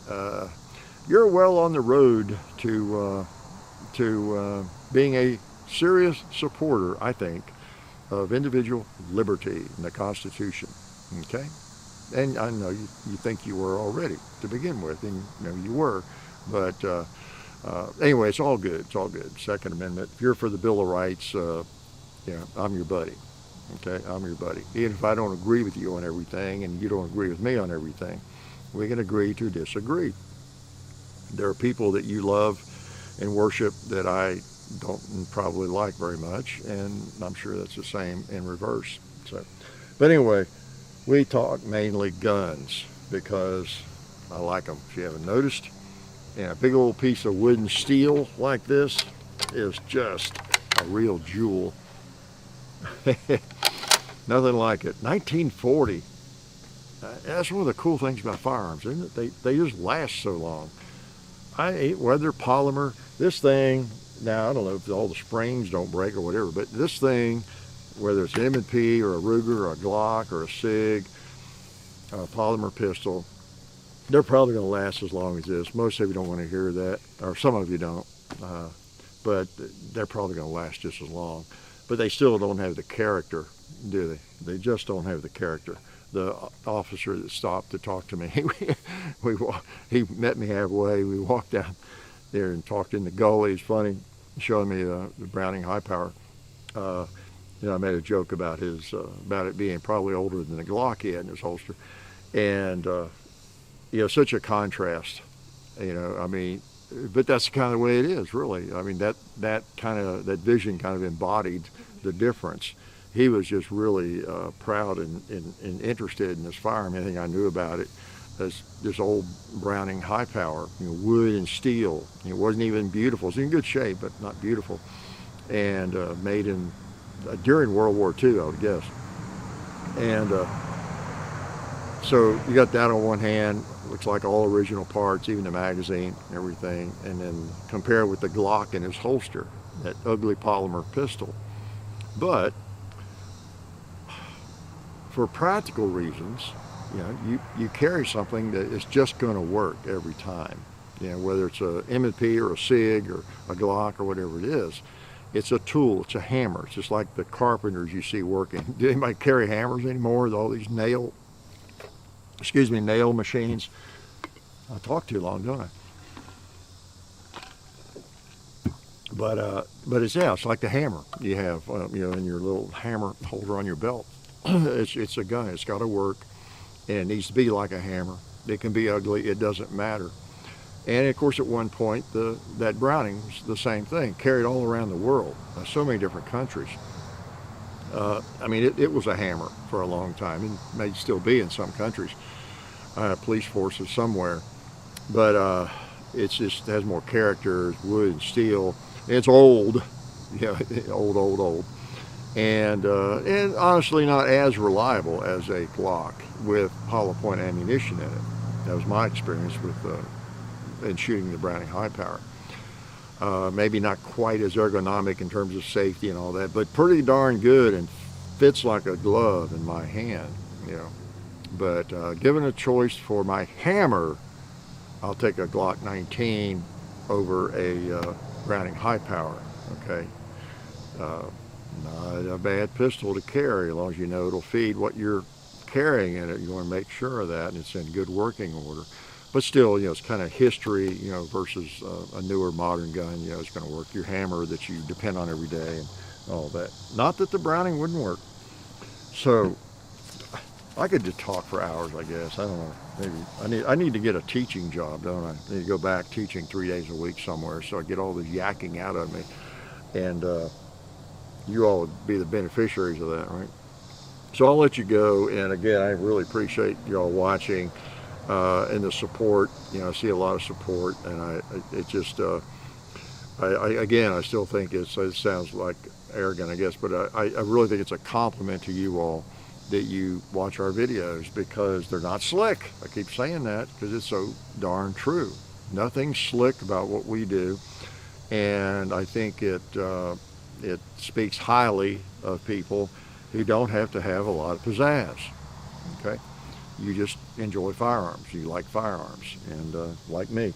you're well on the road to being a serious supporter, I think, of individual liberty and the Constitution. Okay? And I know you think you were already to begin with, and you were. But anyway, it's all good. It's all good. Second Amendment. If you're for the Bill of Rights, I'm your buddy. Okay? I'm your buddy. Even if I don't agree with you on everything and you don't agree with me on everything, we can agree to disagree. There are people that you love and worship that I don't probably like very much, and I'm sure that's the same in reverse. So, but anyway, we talk mainly guns because I like them, if you haven't noticed. And a big old piece of wooden steel like this is just a real jewel. Nothing like it. 1940. That's one of the cool things about firearms, isn't it? They just last so long. Whether polymer, this thing, now I don't know if all the springs don't break or whatever, but this thing, whether it's an M&P or a Ruger or a Glock or a SIG, a polymer pistol, they're probably going to last as long as this. Most of you don't want to hear that, or some of you don't, but they're probably going to last just as long. But they still don't have the character, do they? They just don't have the character. The officer that stopped to talk to me, he met me halfway. We walked down there and talked in the gully. It's funny, showing me the Browning high power. I made a joke about about it being probably older than the Glock he had in his holster, and such a contrast. But that's kind of the way it is, really. I mean, that vision kind of embodied the difference. He was just really proud and interested in this firearm. Anything I knew about it, this old Browning high power, wood and steel. It wasn't even beautiful. It's in good shape, but not beautiful. And made in during World War II, I would guess. And so you got that on one hand. Looks like all original parts, even the magazine and everything. And then compare it with the Glock in his holster, that ugly polymer pistol. But for practical reasons, you carry something that is just going to work every time. Whether it's a M&P or a SIG or a Glock or whatever it is, it's a tool. It's a hammer. It's just like the carpenters you see working. Do anybody carry hammers anymore with all these nail machines? I talk too long, don't I? But it's like the hammer you have, in your little hammer holder on your belt. It's a gun. It's got to work, and it needs to be like a hammer. It can be ugly. It doesn't matter. And of course, at one point, that Browning was the same thing, carried all around the world, so many different countries. It was a hammer for a long time, and may still be in some countries, police forces somewhere. But it just has more character. It's wood and steel. It's old, old. And honestly not as reliable as a Glock with hollow point ammunition in it. That was my experience in shooting the Browning high power. Maybe not quite as ergonomic in terms of safety and all that, but pretty darn good and fits like a glove in my hand, you know. But given a choice for my hammer, I'll take a Glock 19 over a Browning high power. Okay, uh, not a bad pistol to carry as long as you know it'll feed what you're carrying in it. You want to make sure of that, and it's in good working order. But still, you know, it's kind of history, you know, versus a newer modern gun. You know, it's going to work. Your hammer that you depend on every day and all that. Not that the Browning wouldn't work. So I could just talk for hours, I guess. I don't know. Maybe I need to get a teaching job, don't I? I need to go back teaching 3 days a week somewhere so I get all this yakking out of me. And you all would be the beneficiaries of that, right? So I'll let you go. And again, I really appreciate you all watching and the support. You know, I see a lot of support, and it just, again, I still think it sounds like arrogant, I guess, but I really think it's a compliment to you all that you watch our videos, because they're not slick. I keep saying that because it's so darn true. Nothing's slick about what we do, and I think it speaks highly of people who don't have to have a lot of pizzazz. Okay, you just enjoy firearms. You like firearms, and like me.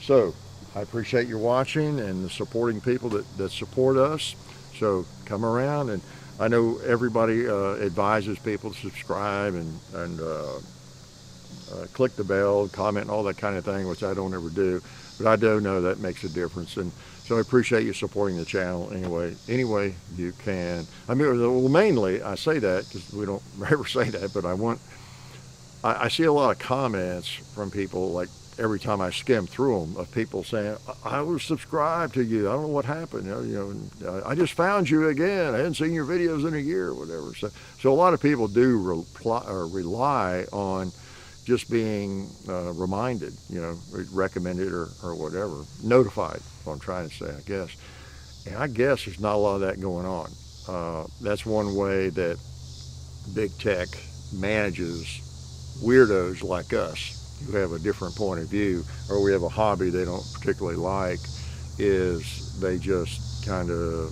So I appreciate your watching and the supporting people that support us. So come around, and I know everybody advises people to subscribe and click the bell, comment, and all that kind of thing, which I don't ever do. But I do know that makes a difference. And so I appreciate you supporting the channel any way you can. I mean, well, mainly I say that because we don't ever say that, but I see a lot of comments from people, like every time I skim through them, of people saying, I was subscribed to you. I don't know what happened. You know, I just found you again. I hadn't seen your videos in a year or whatever. So a lot of people do rely on just being reminded, you know, recommended or whatever, notified, what I'm trying to say, I guess. And I guess there's not a lot of that going on. That's one way that big tech manages weirdos like us who have a different point of view, or we have a hobby they don't particularly like, is they just kind of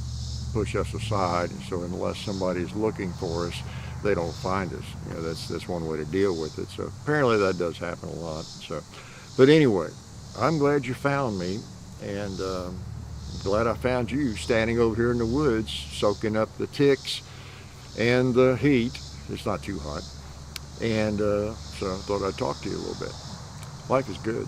push us aside. And so unless somebody's looking for us, they don't find us. You know, that's one way to deal with it. So apparently that does happen a lot. So, but anyway, I'm glad you found me, and glad I found you standing over here in the woods, soaking up the ticks and the heat. It's not too hot. And so I thought I'd talk to you a little bit. Life is good.